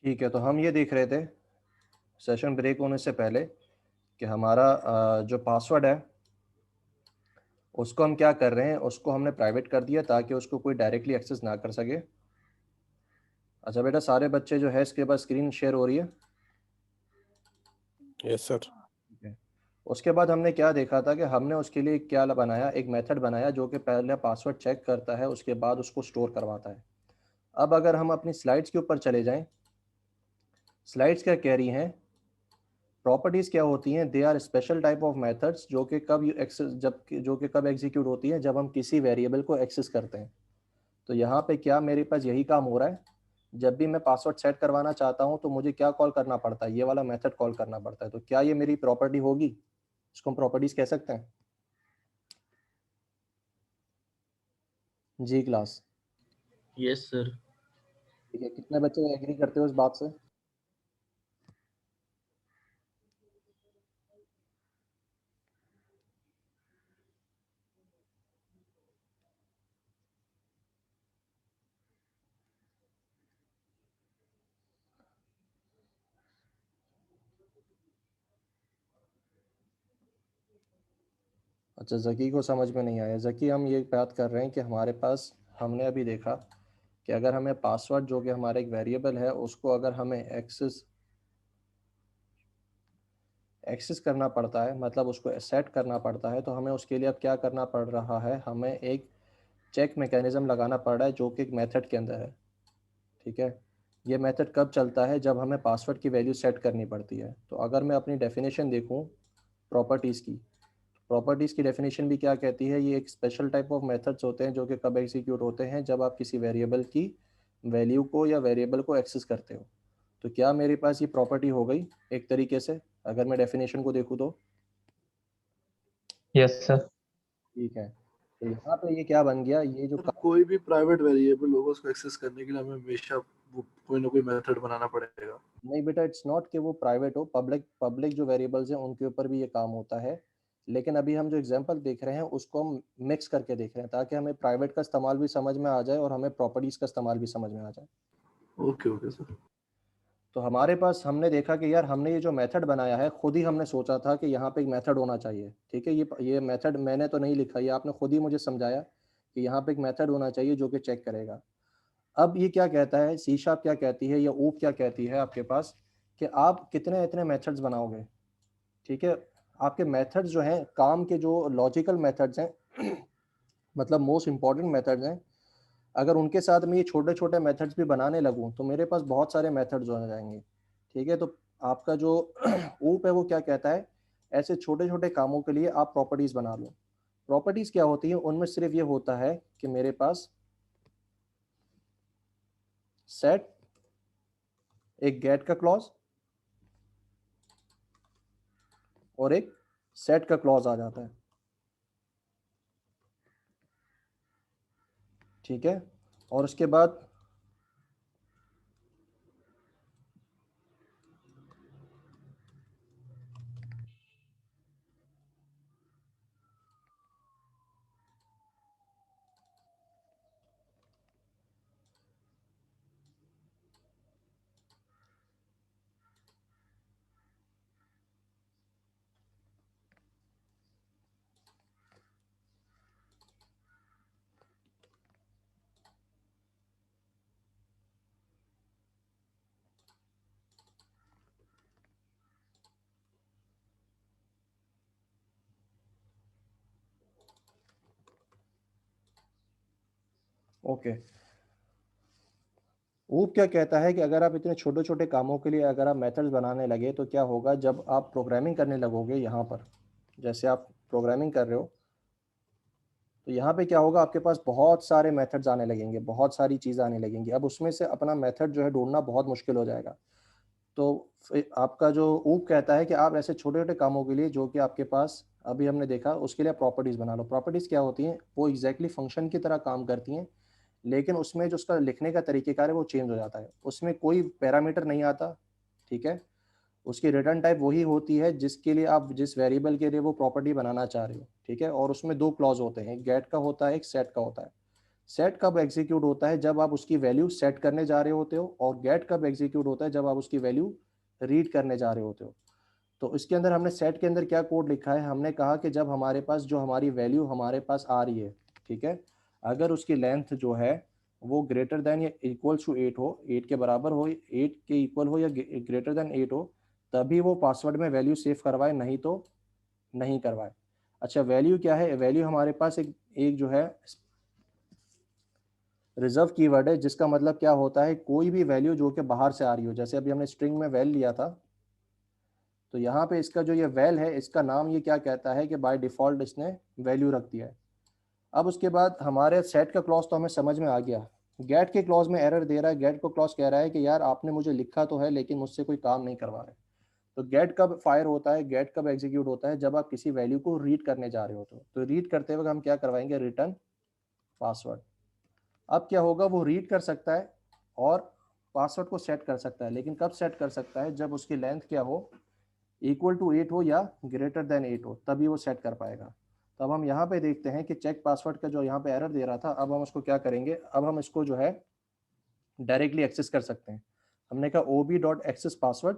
ठीक है, तो हम ये देख रहे थे सेशन ब्रेक होने से पहले कि हमारा जो पासवर्ड है उसको हम क्या कर रहे हैं, उसको हमने प्राइवेट कर दिया ताकि उसको कोई डायरेक्टली एक्सेस ना कर सके। अच्छा बेटा, सारे बच्चे जो है इसके बाद स्क्रीन शेयर हो रही है? Yes sir. ठीक है। उसके बाद हमने क्या देखा था कि हमने उसके लिए क्या बनाया, एक मेथड बनाया जो कि पहले पासवर्ड चेक करता है, उसके बाद उसको स्टोर करवाता है। अब अगर हम अपनी स्लाइड्स के ऊपर चले जाएं, स्लाइड्स क्या कह रही हैं, प्रॉपर्टीज़ क्या होती हैं, they are special type of methods जो कि कब एक्सेस जब जो कि कब एग्जीक्यूट होती हैं, जब हम किसी वेरिएबल को एक्सेस करते हैं। तो यहाँ पे क्या मेरे पास यही काम हो रहा है, जब भी मैं पासवर्ड सेट करवाना चाहता हूँ तो मुझे क्या कॉल करना पड़ता है, ये वाला मेथड कॉल करना पड़ता है। तो क्या ये मेरी प्रॉपर्टी होगी, इसको हम प्रॉपर्टीज़ कह सकते हैं? जी क्लास। Yes sir. ठीक है, कितने बच्चे एग्री करते हो इस बात से? अच्छा, ज़की को समझ में नहीं आया। ज़की, हम ये बात कर रहे हैं कि हमारे पास, हमने अभी देखा कि अगर हमें पासवर्ड जो कि हमारा एक वेरिएबल है उसको अगर हमें एक्सेस करना पड़ता है, मतलब उसको सेट करना पड़ता है, तो हमें उसके लिए अब क्या करना पड़ रहा है, हमें एक चेक मैकेनिज़्म लगाना पड़ रहा है जो कि एक मेथड के अंदर है। ठीक है, ये मेथड कब चलता है, जब हमें पासवर्ड की वैल्यू सेट करनी पड़ती है। तो अगर मैं अपनी डेफिनेशन देखूँ प्रॉपर्टीज़ की, प्रॉपर्टीज़ की डेफिनेशन भी क्या कहती है, ये एक स्पेशल टाइप ऑफ मेथड्स होते हैं जो कि कब एग्जीक्यूट होते हैं, जब आप किसी वेरिएबल की वैल्यू को या वेरिएबल को एक्सेस करते हो। तो क्या मेरे पास ये प्रॉपर्टी हो गई एक तरीके से, अगर मैं डेफिनेशन को देखूँ तो? Yes sir. ठीक है, तो यहाँ पे ये क्या बन गया, ये जो कोई भी प्राइवेट वेरिएबल होगा उसको एक्सेस करने के लिए हमें हमेशा वो कोई ना कोई मेथड बनाना पड़ेगा। नहीं बेटा, इट्स नॉट कि वो प्राइवेट हो, पब्लिक पब्लिक जो वेरिएबल्स हैं उनके ऊपर भी ये काम होता है। लेकिन अभी हम जो एग्जांपल देख रहे हैं उसको हम मिक्स करके देख रहे हैं ताकि हमें प्राइवेट का इस्तेमाल भी समझ में आ जाए और हमें प्रॉपर्टीज़ का इस्तेमाल भी समझ में आ जाए। Okay okay sir. तो हमारे पास, हमने देखा कि यार हमने ये जो मेथड बनाया है, खुद ही हमने सोचा था कि यहाँ पे एक मेथड होना चाहिए। ठीक है, ये मेथड मैंने तो नहीं लिखा, ये आपने खुद ही मुझे समझाया कि यहाँ पे एक मेथड होना चाहिए जो कि चेक करेगा। अब ये क्या कहता है, सी शार्प क्या कहती है या ऊप क्या कहती है आपके पास, कि आप कितने इतने मेथड्स बनाओगे। ठीक है, आपके मेथड्स जो हैं, काम के जो लॉजिकल मेथड्स हैं मतलब मोस्ट इंपॉर्टेंट मेथड्स हैं, अगर उनके साथ मैं ये छोटे छोटे मेथड्स भी बनाने लगूँ तो मेरे पास बहुत सारे मेथड्स हो जाएंगे। ठीक है, तो आपका जो ऊप है वो क्या कहता है, ऐसे छोटे छोटे कामों के लिए आप प्रॉपर्टीज़ बना लो। प्रॉपर्टीज़ क्या होती है, उनमें सिर्फ ये होता है कि मेरे पास सेट, एक गेट का क्लॉज और एक सेट का क्लॉज आ जाता है। ठीक है, और उसके बाद ओके, ऊप क्या कहता है कि अगर आप इतने छोटे छोटे कामों के लिए अगर आप मेथड्स बनाने लगे तो क्या होगा, जब आप प्रोग्रामिंग करने लगोगे, यहाँ पर जैसे आप प्रोग्रामिंग कर रहे हो तो यहाँ पे क्या होगा, आपके पास बहुत सारे मेथड्स आने लगेंगे, बहुत सारी चीज़ें आने लगेंगी। अब उसमें से अपना मेथड जो है ढूंढना बहुत मुश्किल हो जाएगा। तो फिर आपका जो ऊप कहता है कि आप ऐसे छोटे-छोटे कामों के लिए जो कि आपके पास अभी हमने देखा, उसके लिए प्रॉपर्टीज़ बना लो। प्रॉपर्टीज़ क्या होती हैं? वो एग्ज़ैक्टली फंक्शन की तरह काम करती हैं, लेकिन उसमें जो उसका लिखने का तरीक़ेकार है वो चेंज हो जाता है। उसमें कोई पैरामीटर नहीं आता, ठीक है? उसकी रिटर्न टाइप वही होती है जिसके लिए आप जिस वेरिएबल के लिए वो प्रॉपर्टी बनाना चाह रहे हो, ठीक है? और उसमें 2 क्लॉज़ होते हैं, एक गेट का होता है, एक सेट का होता है। सेट कब एग्जीक्यूट होता है? जब आप उसकी वैल्यू सेट करने जा रहे होते हो, और गेट कब एग्जीक्यूट होता है? जब आप उसकी वैल्यू रीड करने जा रहे होते हो। तो इसके अंदर हमने सेट के अंदर क्या कोड लिखा है, हमने कहा कि जब हमारे पास जो हमारी वैल्यू हमारे पास आ रही है, ठीक है, अगर उसकी लेंथ जो है वो ग्रेटर देन या इक्वल्स टू 8 हो, 8 के बराबर हो, 8 के इक्वल हो या ग्रेटर देन 8 हो, तभी वो पासवर्ड में वैल्यू सेव करवाए, नहीं तो नहीं करवाए। अच्छा, वैल्यू क्या है? वैल्यू हमारे पास एक एक जो है रिजर्व कीवर्ड है, जिसका मतलब क्या होता है, कोई भी वैल्यू जो कि बाहर से आ रही हो। जैसे अभी हमने स्ट्रिंग में वैल लिया था, तो यहाँ पे इसका जो ये वैल है, इसका नाम ये क्या कहता है कि बाय डिफ़ॉल्ट इसने वैल्यू रख दिया है। अब उसके बाद हमारे सेट का क्लॉज़ तो हमें समझ में आ गया। गेट के क्लॉज़ में एरर दे रहा है, गेट को क्लॉज़ कह रहा है कि यार आपने मुझे लिखा तो है, लेकिन मुझसे कोई काम नहीं करवा रहे। तो गेट कब फायर होता है, गेट कब एग्जीक्यूट होता है? जब आप किसी वैल्यू को रीड करने जा रहे हो। तो रीड करते वक्त हम क्या करवाएंगे? Return password. अब क्या होगा, वो रीड कर सकता है और पासवर्ड को सेट कर सकता है, लेकिन कब सेट कर सकता है? जब उसकी लेंथ क्या हो, इक्वल टू 8 हो या ग्रेटर देन 8 हो, तभी वो सेट कर पाएगा। तो अब हम यहाँ पे देखते हैं कि चेक पासवर्ड का जो यहाँ पे एरर दे रहा था, अब हम उसको क्या करेंगे, अब हम इसको जो है डायरेक्टली एक्सेस कर सकते हैं। हमने कहा ob.access पासवर्ड,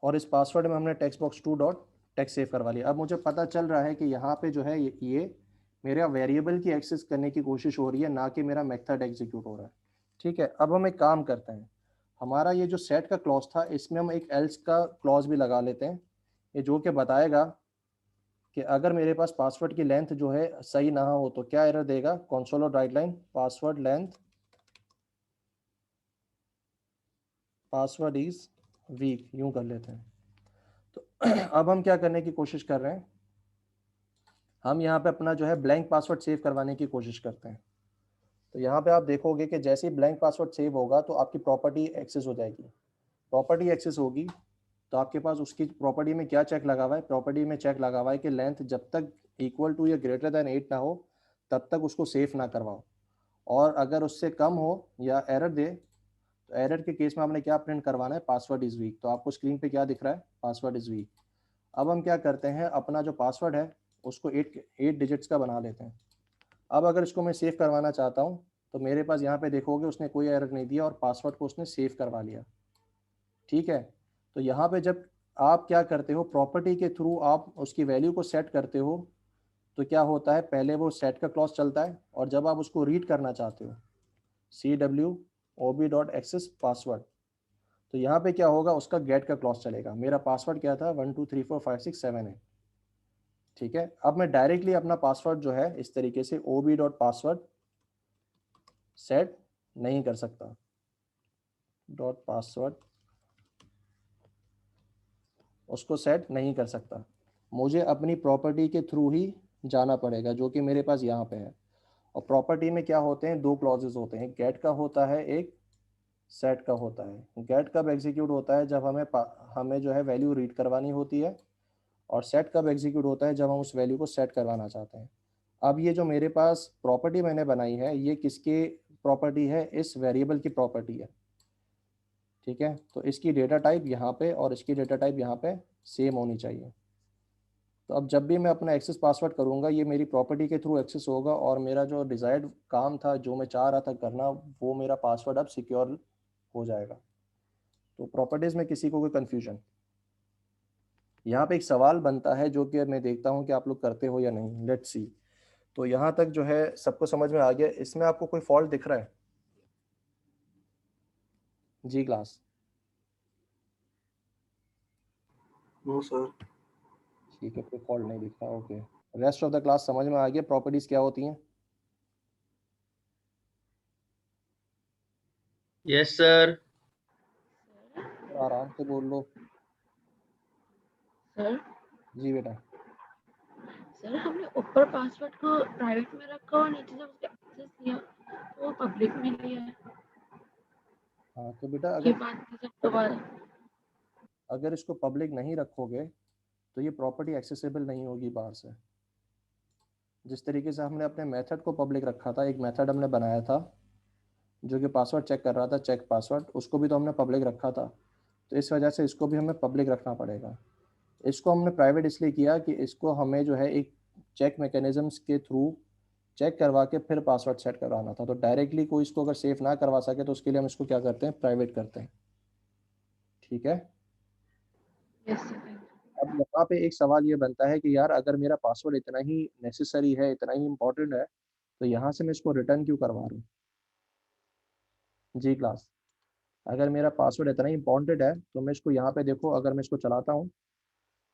और इस पासवर्ड में हमने text box 2 dot text save करवा लिया। अब मुझे पता चल रहा है कि यहाँ पे जो है ये मेरा वेरिएबल की एक्सेस करने की कोशिश हो रही है, ना कि मेरा मेथड एग्जीक्यूट हो रहा है। ठीक है, अब हम एक काम करते हैं, हमारा ये जो सेट का क्लॉज था, इसमें हम एक एल्स का क्लॉज भी लगा लेते हैं, ये जो कि बताएगा कि अगर मेरे पास पासवर्ड की लेंथ जो है सही ना हो तो क्या एरर देगा। Console right line password length, password is weak, यूं कर लेते हैं। तो अब हम क्या करने की कोशिश कर रहे हैं, हम यहाँ पे अपना जो है ब्लैंक पासवर्ड सेव करवाने की कोशिश करते हैं। तो यहाँ पे आप देखोगे कि जैसे ही ब्लैंक पासवर्ड सेव होगा तो आपकी प्रॉपर्टी एक्सेस हो जाएगी। प्रॉपर्टी एक्सेस होगी तो आपके पास उसकी प्रॉपर्टी में क्या चेक लगा हुआ है, प्रॉपर्टी में चेक लगा हुआ है कि लेंथ जब तक इक्वल टू या ग्रेटर देन 8 ना हो तब तक उसको सेव ना करवाओ, और अगर उससे कम हो या एरर दे, तो एरर के केस में आपने क्या प्रिंट करवाना है, पासवर्ड इज वीक। तो आपको स्क्रीन पे क्या दिख रहा है, पासवर्ड इज वीक। अब हम क्या करते हैं, अपना जो पासवर्ड है उसको 8 डिजिट्स का बना लेते हैं। अब अगर इसको मैं सेव करवाना चाहता हूँ तो मेरे पास यहाँ पे देखोगे उसने कोई एरर नहीं दिया और पासवर्ड को उसने सेव करवा लिया। ठीक है, तो यहाँ पे जब आप क्या करते हो, प्रॉपर्टी के थ्रू आप उसकी वैल्यू को सेट करते हो, तो क्या होता है, पहले वो सेट का क्लॉज चलता है, और जब आप उसको रीड करना चाहते हो, cwob.access पासवर्ड, तो यहाँ पे क्या होगा, उसका गेट का क्लॉज चलेगा। मेरा पासवर्ड क्या था, 12345678। ठीक है, अब मैं डायरेक्टली अपना पासवर्ड जो है इस तरीके से ob.password सेट नहीं कर सकता, डॉट पासवर्ड उसको सेट नहीं कर सकता। मुझे अपनी प्रॉपर्टी के थ्रू ही जाना पड़ेगा, जो कि मेरे पास यहाँ पे है। और प्रॉपर्टी में क्या होते हैं, 2 क्लॉजेज होते हैं, गेट का होता है, एक सेट का होता है। गेट कब एग्जीक्यूट होता है, जब हमें जो है वैल्यू रीड करवानी होती है, और सेट कब एग्जीक्यूट होता है, जब हम उस वैल्यू को सेट करवाना चाहते हैं। अब ये जो मेरे पास प्रॉपर्टी मैंने बनाई है, ये किसकी प्रॉपर्टी है, इस वेरिएबल की प्रॉपर्टी है। ठीक है, तो इसकी डेटा टाइप यहाँ पे और इसकी डेटा टाइप यहाँ पे सेम होनी चाहिए। तो अब जब भी मैं अपना एक्सेस पासवर्ड करूँगा, ये मेरी प्रॉपर्टी के थ्रू एक्सेस होगा, और मेरा जो डिज़ायर्ड काम था, जो मैं चाह रहा था करना, वो मेरा पासवर्ड अब सिक्योर हो जाएगा। तो प्रॉपर्टीज़ में किसी को कोई कन्फ्यूजन, यहाँ पे एक सवाल बनता है जो कि मैं देखता हूँ कि आप लोग करते हो या नहीं, लेट्स सी। तो यहाँ तक जो है सबको समझ में आ गया, इसमें आपको कोई फॉल्ट दिख रहा है? जी क्लास, नो सर। ठीक है, कोई फॉल्ट नहीं दिख रहा, okay. Rest of the class समझ में आ गया प्रॉपर्टीज़ क्या होती हैं? Yes sir. आराम से बोल लो। सर जी बेटा। सर हमने ऊपर पासवर्ड को प्राइवेट में रखा और नीचे जब उसका एक्सेस लिया तो वो पब्लिक में लिया है। हाँ तो बेटा ये अगर बात की सर दोबारा। अगर इसको पब्लिक नहीं रखोगे तो ये प्रॉपर्टी एक्सेसिबल नहीं होगी बाहर से। जिस तरीके से हमने अपने मेथड को पब्लिक रखा था, एक मेथड हमने बनाया था जो कि पासवर्ड चेक कर रहा था, चेक पासवर्ड, उसको भी तो हमने पब्लिक रखा था। तो इस वजह से इसको भी हमें पब्लिक रखना पड़ेगा। इसको हमने प्राइवेट इसलिए किया कि इसको हमें जो है एक चेक मैकेनिज्म्स के थ्रू चेक करवा के फिर पासवर्ड सेट करवाना था। तो डायरेक्टली कोई इसको अगर सेफ ना करवा सके तो उसके लिए हम इसको क्या करते हैं, प्राइवेट करते हैं। ठीक है। Yes sir. अब यहाँ पे एक सवाल ये बनता है कि यार अगर मेरा पासवर्ड इतना ही नेसेसरी है, इतना ही इम्पोर्टेंट है, तो यहाँ से मैं इसको रिटर्न क्यों करवा रहा हूँ। जी क्लास, अगर मेरा पासवर्ड इतना ही इम्पोर्टेंट है तो मैं इसको यहाँ पे देखो, अगर मैं इसको चलाता हूँ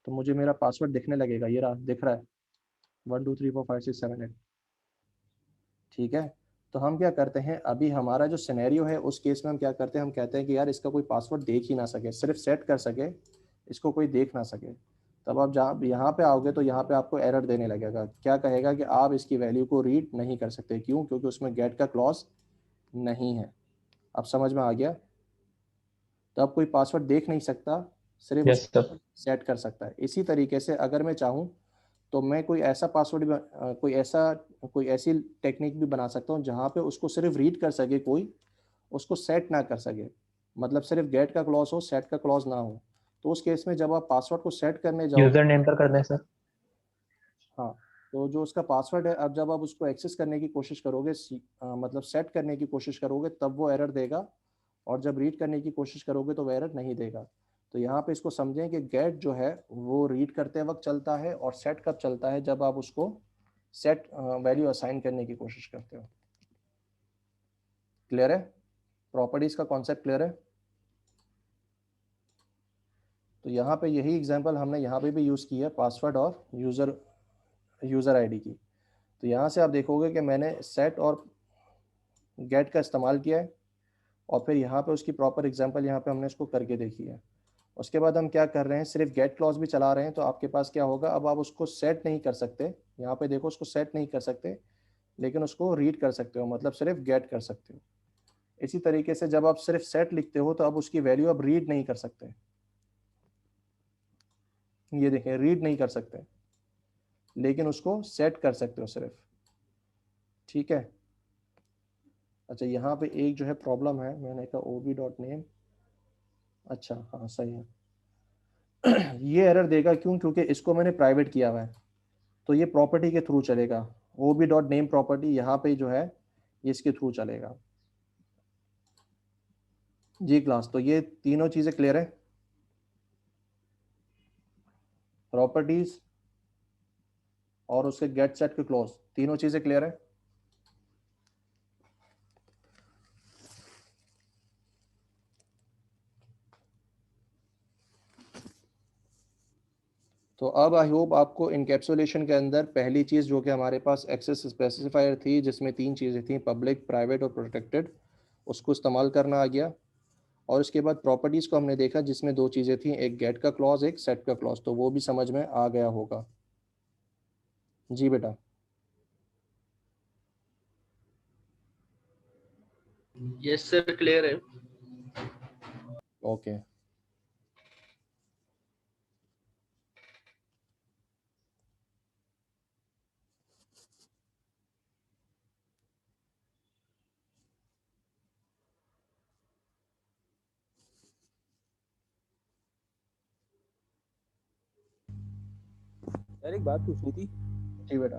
तो मुझे मेरा पासवर्ड दिखने लगेगा, ये रहा, दिख रहा है 1 2 3 4 5 6 7 8। ठीक है। तो हम क्या करते हैं, अभी हमारा जो सिनेरियो है उस केस में हम क्या करते हैं, हम कहते हैं कि यार इसका कोई पासवर्ड देख ही ना सके, सिर्फ सेट कर सके, इसको कोई देख ना सके। तब आप जहाँ यहाँ पे आओगे तो यहाँ पे आपको एरर देने लगेगा, क्या कहेगा कि आप इसकी वैल्यू को रीड नहीं कर सकते। क्यों? क्योंकि उसमें गेट का क्लॉज नहीं है। अब समझ में आ गया। तो अब कोई पासवर्ड देख नहीं सकता, सिर्फ यस उसको सर। सेट कर सकता है। इसी तरीके से अगर मैं चाहूँ तो मैं कोई ऐसा पासवर्ड कोई ऐसी टेक्निक भी बना सकता हूँ जहाँ पे उसको सिर्फ रीड कर सके कोई, उसको सेट ना कर सके। मतलब सिर्फ गेट का क्लॉज हो, सेट का क्लॉज ना हो। तो उस केस में जब आप पासवर्ड को सेट करने जाओगे, यूजर नेम पर कर दें सर। हाँ, तो जो उसका पासवर्ड है, अब जब आप उसको एक्सेस करने की कोशिश करोगे, मतलब सेट करने की कोशिश करोगे, तब वो एरर देगा। और जब रीड करने की कोशिश करोगे तो वो एरर नहीं देगा। तो यहाँ पे इसको समझें कि गेट जो है वो रीड करते वक्त चलता है, और सेट कब चलता है, जब आप उसको सेट वैल्यू असाइन करने की कोशिश करते हो। क्लियर है? प्रॉपर्टीज का कॉन्सेप्ट क्लियर है? तो यहाँ पे यही एग्जांपल हमने यहाँ पे भी यूज़ की है, पासवर्ड और यूज़र आईडी की। तो यहाँ से आप देखोगे कि मैंने सेट और गेट का इस्तेमाल किया है, और फिर यहाँ पे उसकी प्रॉपर एग्जांपल यहाँ पे हमने इसको करके देखी है। उसके बाद हम क्या कर रहे हैं, सिर्फ गेट क्लॉज भी चला रहे हैं। तो आपके पास क्या होगा, अब आप उसको सेट नहीं कर सकते, यहाँ पे देखो, उसको सेट नहीं कर सकते, लेकिन उसको रीड कर सकते हो, मतलब सिर्फ गेट कर सकते हो। इसी तरीके से जब आप सिर्फ सेट लिखते हो तो अब उसकी वैल्यू आप रीड नहीं कर सकते। ये देखें, रीड नहीं कर सकते, लेकिन उसको सेट कर सकते हो सिर्फ। ठीक है। अच्छा, यहाँ पे एक जो है प्रॉब्लम है, मैंने कहा ob.name, अच्छा हाँ सही है। ये एरर देगा, क्यों? क्योंकि इसको मैंने प्राइवेट किया हुआ है, तो ये प्रॉपर्टी के थ्रू चलेगा। ob.name प्रॉपर्टी यहाँ पे जो है ये इसके थ्रू चलेगा। जी क्लास, तो ये तीनों चीज़ें क्लियर है, प्रॉपर्टीज और उसके गेट सेट के क्लॉज, तीनों चीज़ें क्लियर है। तो अब आई होप आपको इनकैप्सुलेशन के अंदर पहली चीज़ जो कि हमारे पास एक्सेस स्पेसिफायर थी, जिसमें 3 चीज़ें थी, पब्लिक, प्राइवेट और प्रोटेक्टेड, उसको इस्तेमाल करना आ गया। और उसके बाद प्रॉपर्टीज़ को हमने देखा, जिसमें 2 चीज़ें थी, एक गेट का क्लॉज, एक सेट का क्लॉज, तो वो भी समझ में आ गया होगा। जी बेटा। यस सर, क्लियर है। ओके। सर एक बात पूछनी थी। जी बेटा।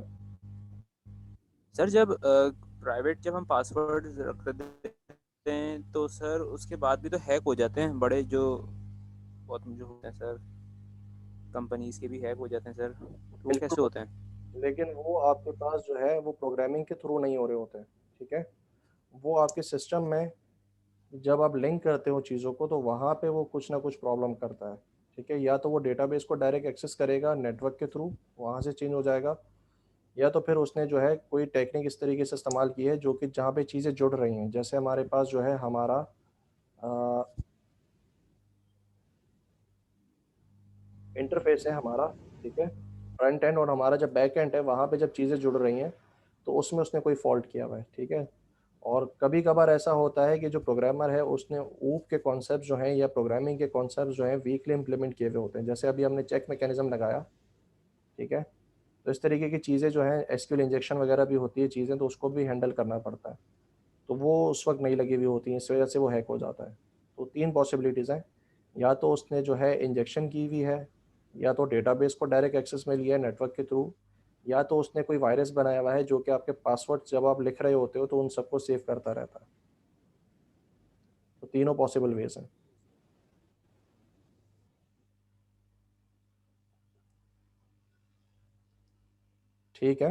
सर जब प्राइवेट जब हम पासवर्ड रख देते हैं तो सर उसके बाद भी तो हैक हो जाते हैं, बड़े जो बहुत जो होते हैं सर, कंपनीज के भी हैक हो जाते हैं सर, तो वो कैसे बिल्कुल, होते हैं? लेकिन वो आपके पास जो है वो प्रोग्रामिंग के थ्रू नहीं हो रहे होते हैं। ठीक है। वो आपके सिस्टम में जब आप लिंक करते हो चीज़ों को, तो वहाँ पे वो कुछ ना कुछ प्रॉब्लम करता है। ठीक है। या तो वो डेटाबेस को डायरेक्ट एक्सेस करेगा नेटवर्क के थ्रू, वहाँ से चेंज हो जाएगा, या तो फिर उसने जो है कोई टेक्निक इस तरीके से इस्तेमाल की है जो कि जहाँ पे चीज़ें जुड़ रही हैं। जैसे हमारे पास जो है हमारा इंटरफेस है हमारा, ठीक है, फ्रंट एंड, और हमारा जब बैक एंड है वहाँ पे जब चीज़ें जुड़ रही हैं तो उसमें उसने कोई फॉल्ट किया हुआ है, ठीक है। और कभी कभार ऐसा होता है कि जो प्रोग्रामर है उसने ऊप के कॉन्सेप्ट जो हैं या प्रोग्रामिंग के कॉन्सेप्ट जो हैं वीकली इंप्लीमेंट किए हुए होते हैं, जैसे अभी हमने चेक मैकेनिज्म लगाया, ठीक है। तो इस तरीके की चीज़ें जो हैं एसक्यूएल इंजेक्शन वगैरह भी होती है चीज़ें, तो उसको भी हैंडल करना पड़ता है, तो वो उस वक्त नहीं लगी हुई होती हैं, इस वजह से वो हैक हो जाता है। तो 3 पॉसिबिलिटीज़ हैं, या तो उसने जो है इंजेक्शन की हुई है, या तो डेटाबेस को डायरेक्ट एक्सेस में लिया है नेटवर्क के थ्रू, या तो उसने कोई वायरस बनाया हुआ है जो कि आपके पासवर्ड जब आप लिख रहे होते हो तो उन सबको सेव करता रहता है। तो तीनों पॉसिबल वेज हैं। ठीक है,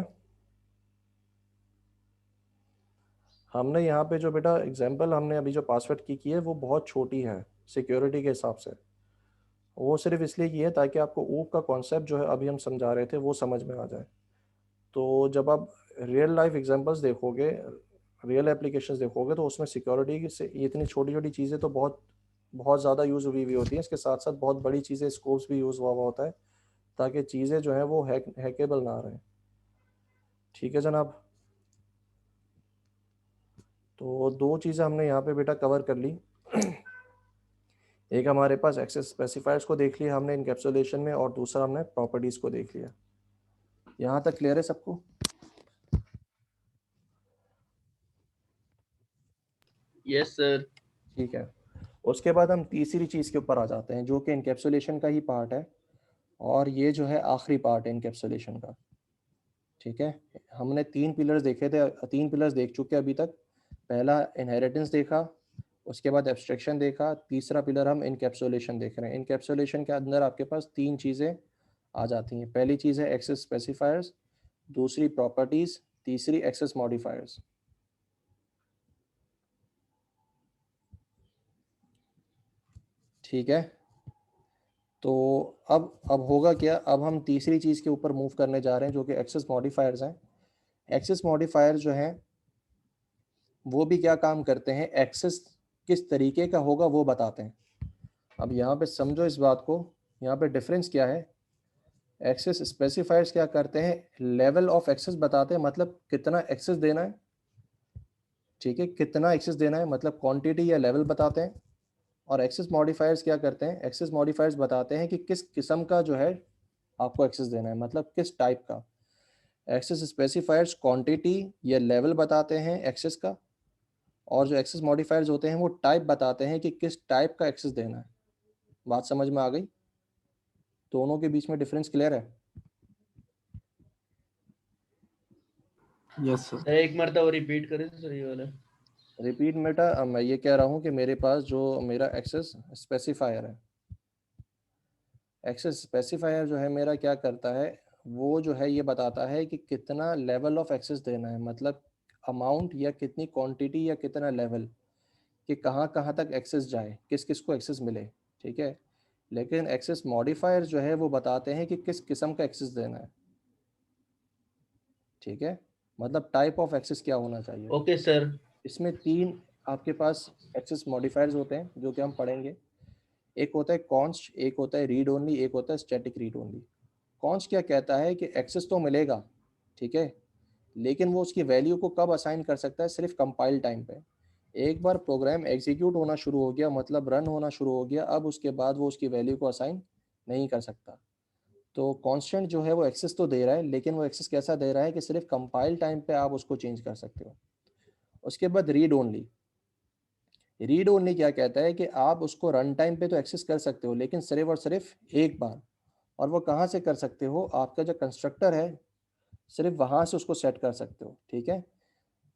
हमने यहाँ पे जो बेटा एग्जांपल हमने अभी जो पासवर्ड की है वो बहुत छोटी है सिक्योरिटी के हिसाब से, वो सिर्फ इसलिए की है ताकि आपको ऊप का कॉन्सेप्ट जो है अभी हम समझा रहे थे वो समझ में आ जाए। तो जब आप रियल लाइफ एग्जांपल्स देखोगे, रियल एप्लीकेशंस देखोगे, तो उसमें सिक्योरिटी से ये इतनी छोटी छोटी चीज़ें तो बहुत बहुत ज़्यादा यूज़ हुई होती हैं, इसके साथ साथ बहुत बड़ी चीज़ें स्कोप्स भी यूज़ हुआ होता है ताकि चीज़ें जो हैं वो हैकेबल ना रहें। ठीक है जनाब, तो दो चीज़ें हमने यहाँ पे बेटा कवर कर ली। एक हमारे पास एक्सेस स्पेसिफायर्स को देख लिया हमने इनकैप्सुलेशन में, और दूसरा हमने प्रॉपर्टीज़ को देख लिया। यहाँ तक क्लियर है सबको? Yes sir. ठीक है, उसके बाद हम तीसरी चीज़ के ऊपर आ जाते हैं जो कि इनकैप्सुलेशन का ही पार्ट है, और ये जो है आखिरी पार्ट है इनकैप्सुलेशन का। ठीक है, हमने 3 पिलर्स देखे थे, 3 पिलर्स देख चुके हैं अभी तक। पहला इनहेरिटेंस देखा, उसके बाद एब्स्ट्रैक्शन देखा, तीसरा पिलर हम इनकैप्सुलेशन देख रहे हैं। इनकैप्सुलेशन के अंदर आपके पास 3 चीज़ें आ जाती हैं। पहली चीज़ है एक्सेस स्पेसिफायर्स, दूसरी प्रॉपर्टीज़, तीसरी एक्सेस मॉडिफायर्स। ठीक है, तो अब होगा क्या, अब हम तीसरी चीज़ के ऊपर मूव करने जा रहे हैं जो कि एक्सेस मॉडिफायर्स हैं। एक्सेस मॉडिफायर जो हैं वो भी क्या काम करते हैं, एक्सेस किस तरीके का होगा वो बताते हैं। अब यहाँ पे समझो इस बात को, यहाँ पे डिफरेंस क्या है। एक्सेस स्पेसिफायर्स क्या करते हैं, लेवल ऑफ एक्सेस बताते हैं, मतलब कितना एक्सेस देना है, ठीक है, कितना एक्सेस देना है, मतलब क्वांटिटी या लेवल बताते हैं। और एक्सेस मॉडिफायर्स क्या करते हैं, एक्सेस मॉडिफायर्स बताते हैं कि किस किस्म का जो है आपको एक्सेस देना है, मतलब किस टाइप का। एक्सेस स्पेसिफायर्स क्वांटिटी या लेवल बताते हैं एक्सेस का, और जो एक्सेस मॉडिफायर्स होते हैं वो टाइप बताते हैं कि किस टाइप का एक्सेस देना है। बात समझ में आ गई? दोनों के बीच में डिफरेंस क्लियर है? Yes sir. सर एक मरतबा रिपीट करें सर ये वाला। रिपीट बेटा, मैं ये कह रहा हूँ कि मेरे पास जो मेरा एक्सेस स्पेसिफायर है, एक्सेस स्पेसिफायर जो है मेरा क्या करता है, वो जो है ये बताता है कि कितना लेवल ऑफ एक्सेस देना है, मतलब अमाउंट या कितनी क्वांटिटी या कितना लेवल, कि कहाँ कहाँ तक एक्सेस जाए, किस किस को एक्सेस मिले। ठीक है, लेकिन एक्सेस मॉडिफायर जो है वो बताते हैं कि किस किस्म का एक्सेस देना है। ठीक है, मतलब टाइप ऑफ एक्सेस क्या होना चाहिए। Okay sir. इसमें 3 आपके पास एक्सेस मॉडिफायर्स होते हैं जो कि हम पढ़ेंगे। एक होता है कॉन्स्ट, एक होता है रीड ओनली, एक होता है स्टैटिक रीड ओनली। कॉन्स्ट क्या कहता है कि एक्सेस तो मिलेगा, ठीक है, लेकिन वो उसकी वैल्यू को कब असाइन कर सकता है, सिर्फ कंपाइल टाइम पे। एक बार प्रोग्राम एग्जीक्यूट होना शुरू हो गया, मतलब रन होना शुरू हो गया, अब उसके बाद वो उसकी वैल्यू को असाइन नहीं कर सकता। तो कांस्टेंट जो है वो एक्सेस तो दे रहा है, लेकिन वो एक्सेस कैसा दे रहा है कि सिर्फ कंपाइल टाइम पे आप उसको चेंज कर सकते हो। उसके बाद रीड ओनली। रीड ओनली क्या कहता है कि आप उसको रन टाइम पे तो एक्सेस कर सकते हो, लेकिन सिर्फ और सिर्फ एक बार। और वो कहाँ से कर सकते हो, आपका जो कंस्ट्रक्टर है सिर्फ वहाँ से उसको सेट कर सकते हो। ठीक है,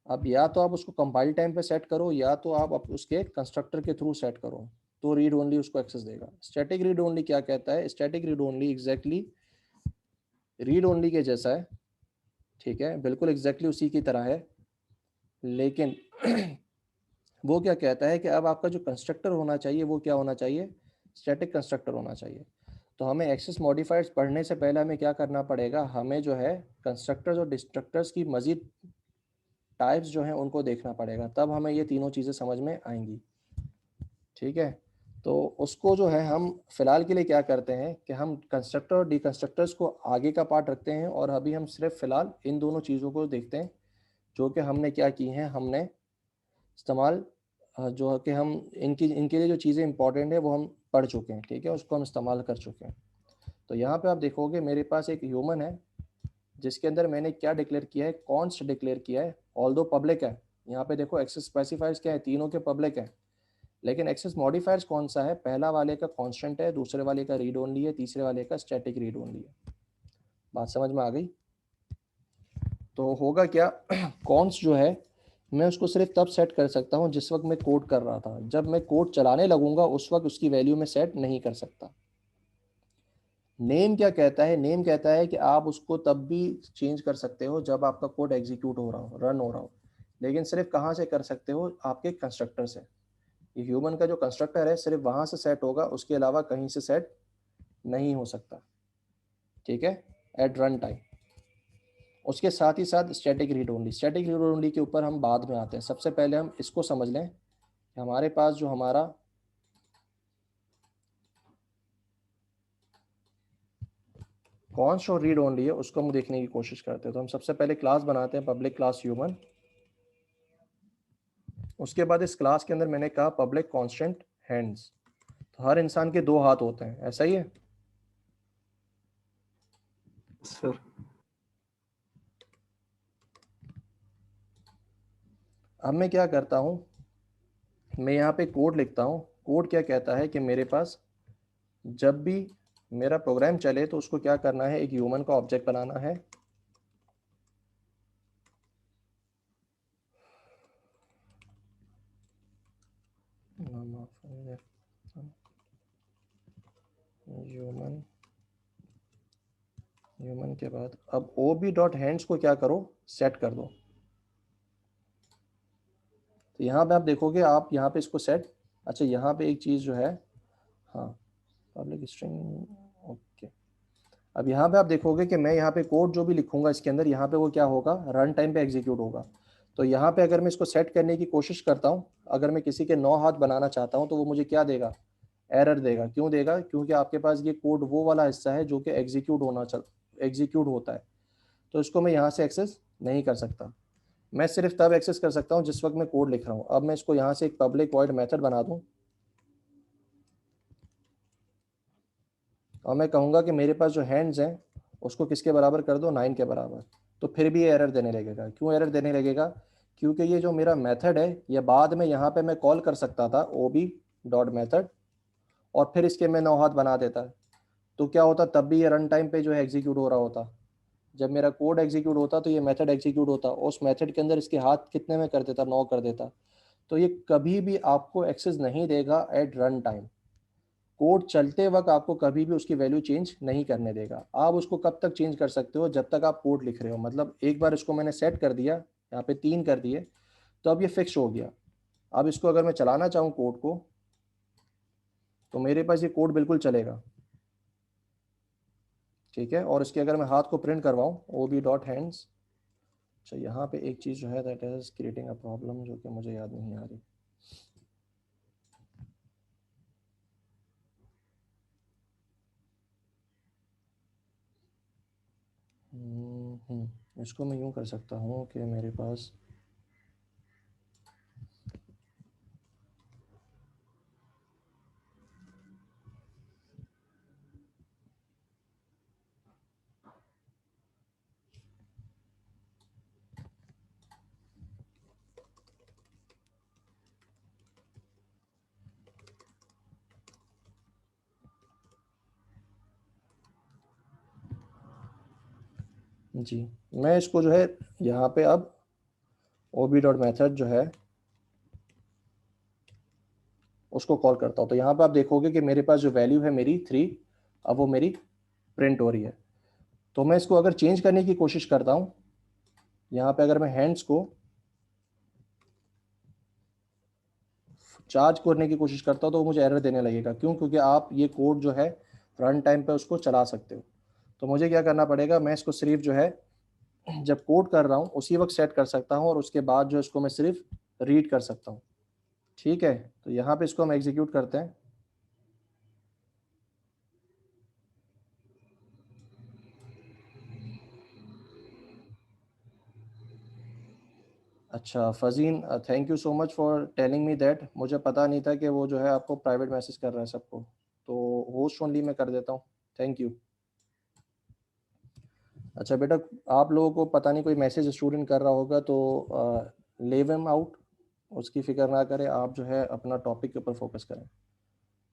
अब या तो आप उसको कंपाइल टाइम पे सेट करो, या तो आप उसके कंस्ट्रक्टर के थ्रू सेट करो, तो रीड ओनली उसको एक्सेस देगा। स्टैटिक रीड ओनली क्या कहता है, static read only exactly read only के जैसा है, ठीक है, बिल्कुल एग्जैक्टली उसी की तरह है, लेकिन वो क्या कहता है कि अब आपका जो कंस्ट्रक्टर होना चाहिए वो क्या होना चाहिए, स्टैटिक कंस्ट्रक्टर होना चाहिए। तो हमें एक्सेस मॉडिफायर्स पढ़ने से पहले हमें क्या करना पड़ेगा, हमें जो है कंस्ट्रक्टर्स और डिस्ट्रक्टर्स की मज़ीद टाइप्स जो हैं उनको देखना पड़ेगा, तब हमें ये तीनों चीज़ें समझ में आएंगी। ठीक है, तो उसको जो है हम फिलहाल के लिए क्या करते हैं कि हम कंस्ट्रक्टर और डिकंस्ट्रक्टर्स को आगे का पार्ट रखते हैं, और अभी हम सिर्फ फिलहाल इन दोनों चीज़ों को देखते हैं जो कि हमने क्या की हैं, हमने इस्तेमाल जो कि हम इनके लिए जो चीज़ें इंपॉर्टेंट है वो हम पढ़ चुके हैं, ठीक है, उसको हम इस्तेमाल कर चुके हैं। तो यहाँ पे आप देखोगे मेरे पास एक ह्यूमन है जिसके अंदर मैंने क्या डिक्लेयर किया है, कॉन्स्ट डिक्लेयर किया है, ऑल्दो पब्लिक है। यहाँ पे देखो एक्सेस स्पेसिफायर्स क्या है, तीनों के पब्लिक है, लेकिन एक्सेस मॉडिफायर्स कौन सा है, पहला वाले का कांस्टेंट है, दूसरे वाले का रीड ओनली है, तीसरे वाले का स्टैटिक रीड ओनली है। बात समझ में आ गई? तो होगा क्या, कॉन्स्ट जो है मैं उसको सिर्फ तब सेट कर सकता हूँ जिस वक्त मैं कोड कर रहा था। जब मैं कोड चलाने लगूंगा उस वक्त उसकी वैल्यू में सेट नहीं कर सकता। नेम क्या कहता है, नेम कहता है कि आप उसको तब भी चेंज कर सकते हो जब आपका कोड एग्जीक्यूट हो रहा हो, रन हो रहा हो, लेकिन सिर्फ कहाँ से कर सकते हो, आपके कंस्ट्रक्टर से। ये ह्यूमन का जो कंस्ट्रक्टर है सिर्फ वहां से सेट होगा, उसके अलावा कहीं से सेट नहीं हो सकता, ठीक है, एट रन टाइम। उसके साथ ही साथ static read only, static read only के ऊपर हम बाद में आते हैं। सबसे पहले हम इसको समझ लें कि हमारे पास जो हमारा कॉन्स्ट और रीड ओनली है उसको हम देखने की कोशिश करते हैं। तो हम सबसे पहले क्लास बनाते हैं, पब्लिक क्लास ह्यूमन। उसके बाद इस क्लास के अंदर मैंने कहा पब्लिक कांस्टेंट हैंड्स। तो हर इंसान के दो हाथ होते हैं, ऐसा ही है सर। अब मैं क्या करता हूँ, मैं यहाँ पे कोड लिखता हूँ। कोड क्या कहता है कि मेरे पास जब भी मेरा प्रोग्राम चले तो उसको क्या करना है, एक ह्यूमन का ऑब्जेक्ट बनाना है, ह्यूमन। ह्यूमन के बाद अब ob.hands को क्या करो, सेट कर दो। तो यहाँ पे आप देखोगे, आप यहाँ पे इसको सेट, अच्छा यहाँ पे एक चीज़ जो है, हाँ पब्लिक स्ट्रिंग, ओके। अब यहाँ पे आप देखोगे कि मैं यहाँ पे कोड जो भी लिखूंगा इसके अंदर, यहाँ पे वो क्या होगा, रन टाइम पे एग्जीक्यूट होगा। तो यहाँ पे अगर मैं इसको सेट करने की कोशिश करता हूँ, अगर मैं किसी के 9 हाथ बनाना चाहता हूँ तो वो मुझे क्या देगा, एरर देगा। क्यों देगा, क्योंकि आपके पास ये कोड वो वाला हिस्सा है जो कि एग्जीक्यूट होता है, तो इसको मैं यहाँ से एक्सेस नहीं कर सकता। मैं सिर्फ तब एक्सेस कर सकता हूँ जिस वक्त मैं कोड लिख रहा हूँ। अब मैं इसको यहाँ से एक पब्लिक वॉइड मेथड बना दूँ और मैं कहूँगा कि मेरे पास जो हैंड्स हैं उसको किसके बराबर कर दो, 9 के बराबर। तो फिर भी ये एरर देने लगेगा। क्यों एरर देने लगेगा, क्योंकि ये जो मेरा मेथड है ये बाद में यहाँ पे मैं कॉल कर सकता था ob.method, और फिर इसके मैं 9 हाथ बना देता। तो क्या होता, तब भी ये रन टाइम पे जो है एग्जीक्यूट हो रहा होता। जब मेरा कोड एग्जीक्यूट होता तो ये मेथड एग्जीक्यूट होता, उस मेथड के अंदर इसके हाथ कितने में कर देता, 9 कर देता। तो ये कभी भी आपको एक्सेस नहीं देगा एट रन टाइम। कोड चलते वक्त आपको कभी भी उसकी वैल्यू चेंज नहीं करने देगा। आप उसको कब तक चेंज कर सकते हो, जब तक आप कोड लिख रहे हो। मतलब एक बार इसको मैंने सेट कर दिया, यहाँ पे 3 कर दिए, तो अब ये फिक्स हो गया। अब इसको अगर मैं चलाना चाहूँ कोड को, तो मेरे पास ये कोड बिल्कुल चलेगा, ठीक है। और इसके अगर मैं हाथ को प्रिंट करवाऊँ ob.hands, अच्छा यहाँ पे एक चीज़ जो है that is creating a problem जो कि मुझे याद नहीं आ रही। इसको मैं यूँ कर सकता हूँ कि मेरे पास जी, मैं इसको जो है यहाँ पे अब ob.method जो है उसको कॉल करता हूँ। तो यहाँ पे आप देखोगे कि मेरे पास जो वैल्यू है मेरी 3, अब वो मेरी प्रिंट हो रही है। तो मैं इसको अगर चेंज करने की कोशिश करता हूँ, यहाँ पे अगर मैं हैंड्स को चार्ज करने की कोशिश करता हूँ तो वो मुझे एरर देने लगेगा। क्यों, क्योंकि आप ये कोड जो है रन टाइम पे उसको चला सकते हो। तो मुझे क्या करना पड़ेगा, मैं इसको सिर्फ जो है जब कोड कर रहा हूँ उसी वक्त सेट कर सकता हूँ, और उसके बाद जो इसको मैं सिर्फ रीड कर सकता हूँ, ठीक है। तो यहाँ पे इसको हम एग्जीक्यूट करते हैं। अच्छा फजीन, thank you so much for telling me that. मुझे पता नहीं था कि वो जो है आपको प्राइवेट मैसेज कर रहा है सबको, तो होस्ट ओनली मैं कर देता हूँ। Thank you. अच्छा बेटा, आप लोगों को पता नहीं कोई मैसेज स्टूडेंट कर रहा होगा तो लीव हिम आउट, उसकी फिक्र ना करें, आप जो है अपना टॉपिक के ऊपर फोकस करें।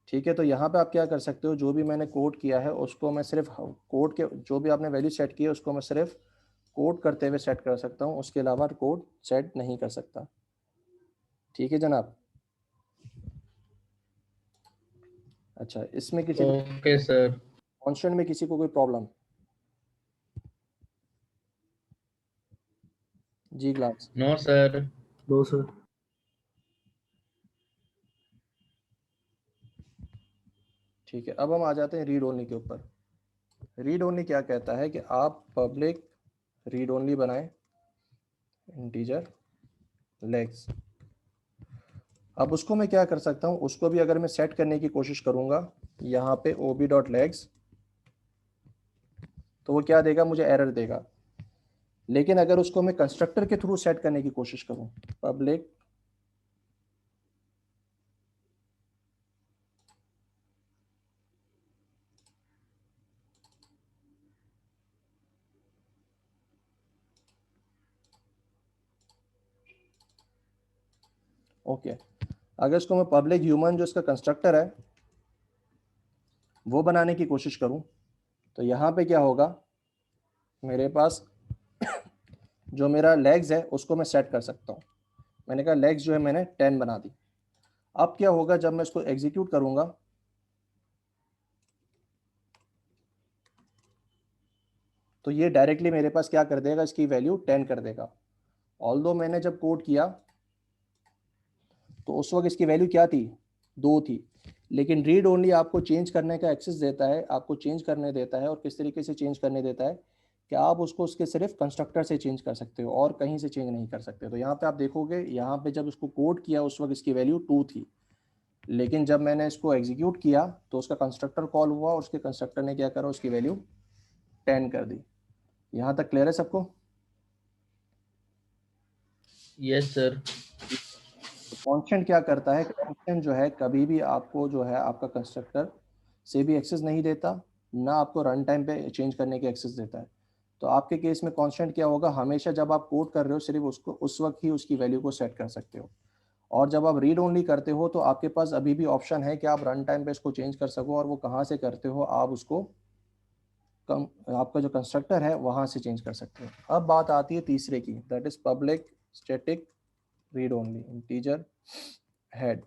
ठीक है, तो यहाँ पे आप क्या कर सकते हो, जो भी मैंने कोड किया है उसको मैं सिर्फ कोड के जो भी आपने वैल्यू सेट की है उसको मैं सिर्फ कोड करते हुए सेट कर सकता हूँ, उसके अलावा कोड सेट नहीं कर सकता। ठीक है जनाब। अच्छा, इसमें किसी ओके सर। कॉन्स्टेंट में किसी को कोई प्रॉब्लम? जी glass. No sir. No sir. ठीक है, अब हम आ जाते हैं रीड ओनली के ऊपर। रीड ओनली क्या कहता है कि आप पब्लिक रीड ओनली बनाएं इंटीजर लेग्स। अब उसको मैं क्या कर सकता हूं, उसको भी अगर मैं सेट करने की कोशिश करूंगा यहाँ पे ob.legs, तो वो क्या देगा, मुझे एरर देगा। लेकिन अगर उसको मैं कंस्ट्रक्टर के थ्रू सेट करने की कोशिश करूं, पब्लिक ओके, अगर इसको मैं पब्लिक ह्यूमन जो इसका कंस्ट्रक्टर है वो बनाने की कोशिश करूं, तो यहाँ पे क्या होगा, मेरे पास जो मेरा लेग्स है उसको मैं सेट कर सकता हूँ। मैंने कहा लेग्स जो है मैंने 10 बना दी। अब क्या होगा, जब मैं इसको एग्जीक्यूट करूंगा तो ये डायरेक्टली मेरे पास क्या कर देगा, इसकी वैल्यू 10 कर देगा। ऑल्दो मैंने जब कोड किया तो उस वक्त इसकी वैल्यू क्या थी, 2 थी, लेकिन रीड ओनली आपको चेंज करने का एक्सेस देता है, आपको चेंज करने देता है। और किस तरीके से चेंज करने देता है कि आप उसको उसके सिर्फ कंस्ट्रक्टर से चेंज कर सकते हो और कहीं से चेंज नहीं कर सकते। तो यहाँ पे आप देखोगे, यहाँ पे जब इसको कोड किया उस वक्त इसकी वैल्यू 2 थी, लेकिन जब मैंने इसको एग्जीक्यूट किया तो उसका कंस्ट्रक्टर कॉल हुआ और उसके कंस्ट्रक्टर ने क्या करा, उसकी वैल्यू 10 कर दी। यहाँ तक क्लियर है सबको? Yes sir. कांस्टेंट क्या करता है, कांस्टेंट जो है कभी भी आपको जो है आपका कंस्ट्रक्टर से भी एक्सेस नहीं देता, ना आपको रन टाइम पे चेंज करने के एक्सेस देता है। तो आपके केस में कांस्टेंट क्या होगा, हमेशा जब आप कोड कर रहे हो सिर्फ उसको उस वक्त ही उसकी वैल्यू को सेट कर सकते हो। और जब आप रीड ओनली करते हो तो आपके पास अभी भी ऑप्शन है कि आप रन टाइम पे इसको चेंज कर सको, और वो कहाँ से करते हो, आप उसको आपका जो कंस्ट्रक्टर है वहाँ से चेंज कर सकते हो। अब बात आती है तीसरे की, that is public static read only integer head.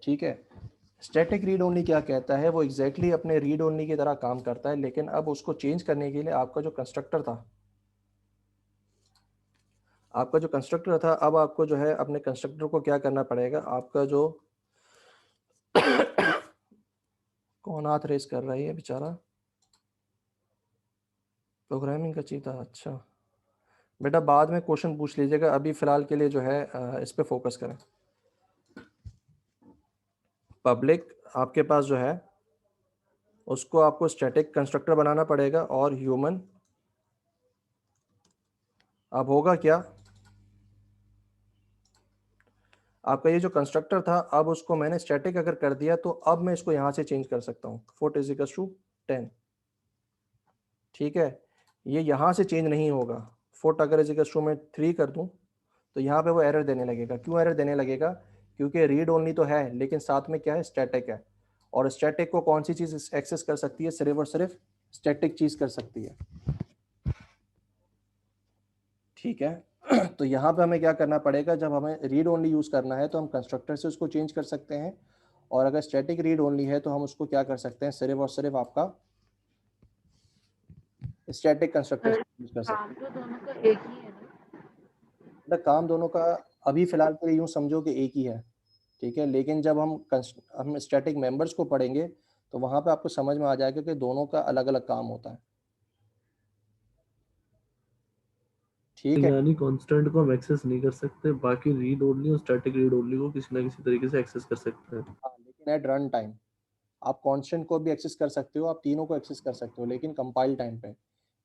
ठीक है, स्टैटिक रीड ओनली क्या कहता है, वो एग्जैक्टली अपने रीड ओनली की तरह काम करता है, लेकिन अब उसको चेंज करने के लिए आपका जो कंस्ट्रक्टर था, अब आपको जो है अपने कंस्ट्रक्टर को क्या करना पड़ेगा, आपका जो कौन हाथ रेस कर रहा है ये बेचारा, प्रोग्रामिंग का चीता। अच्छा बेटा, बाद में क्वेश्चन पूछ लीजिएगा, अभी फिलहाल के लिए जो है इस पे फोकस करें। पब्लिक आपके पास जो है उसको आपको स्टैटिक कंस्ट्रक्टर बनाना पड़ेगा और ह्यूमन। अब होगा क्या, आपका ये जो कंस्ट्रक्टर था अब उसको मैंने स्टैटिक अगर कर दिया तो अब मैं इसको यहाँ से चेंज कर सकता हूँ, फुट इज इक्वल टू 10। ठीक है, ये यहाँ से चेंज नहीं होगा। फुट अगर इज इक्वल टू मैं 3 कर दूँ तो यहाँ पे वो एरर देने लगेगा। क्यों एरर देने लगेगा, क्योंकि रीड ओनली तो है लेकिन साथ में क्या है, स्टैटिक है। और स्टैटिक को कौन सी चीज़ एक्सेस कर सकती है, सिर्फ और सिर्फ स्टैटिक चीज़ कर सकती है। ठीक है तो यहाँ पे हमें क्या करना पड़ेगा, जब हमें रीड ओनली यूज़ करना है तो हम कंस्ट्रक्टर से उसको चेंज कर सकते हैं, और अगर स्टैटिक रीड ओनली है तो हम उसको क्या कर सकते हैं, सिर्फ और सिर्फ आपका स्टैटिक कंस्ट्रक्टर से यूज कर सकते काम तो दोनों का एक ही है ना? हैं। काम दोनों का अभी फिलहाल के लिए यूँ समझो कि एक ही है। ठीक है, लेकिन जब हम स्टैटिक मेंबर्स को पढ़ेंगे तो वहाँ पे आपको समझ में आ जाएगा कि दोनों का अलग अलग काम होता है। ठीक है, यानी कांस्टेंट को हम एक्सेस नहीं कर सकते, बाकी रीड ओनली और स्टैटिक रीड ओनली को किसी ना किसी तरीके से एक्सेस कर सकते हैं। हाँ, लेकिन एट रन टाइम आप कांस्टेंट को भी एक्सेस कर सकते हो, आप तीनों को एक्सेस कर सकते हो, लेकिन कंपाइल टाइम पे।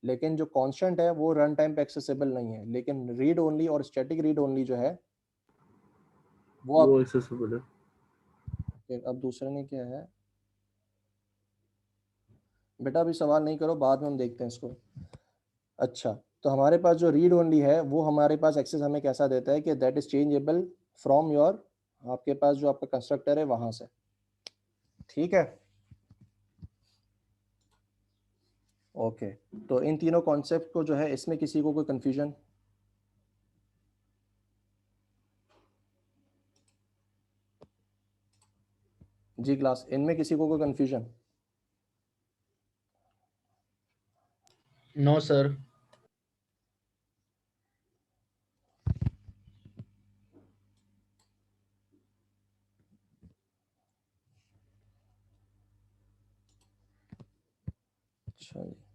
लेकिन जो कांस्टेंट है वो रन टाइम पे एक्सेसिबल नहीं है, लेकिन रीड ओनली और स्टैटिक रीड ओनली जो है वो वो आप। एक्सेसिबल है। फिर अब दूसरे ने क्या है बेटा, अभी सवाल नहीं करो, बाद में हम देखते हैं इसको। अच्छा, तो हमारे पास जो रीड ओनली है वो हमारे पास एक्सेस हमें कैसा देता है कि that is changeable from your, आपके पास जो आपका कंस्ट्रक्टर है वहां से। ठीक है, ओके। तो इन तीनों कॉन्सेप्ट को जो है, इसमें किसी को कोई कंफ्यूजन? जी क्लास, इनमें किसी को कोई कंफ्यूजन? No sir. अच्छा जी।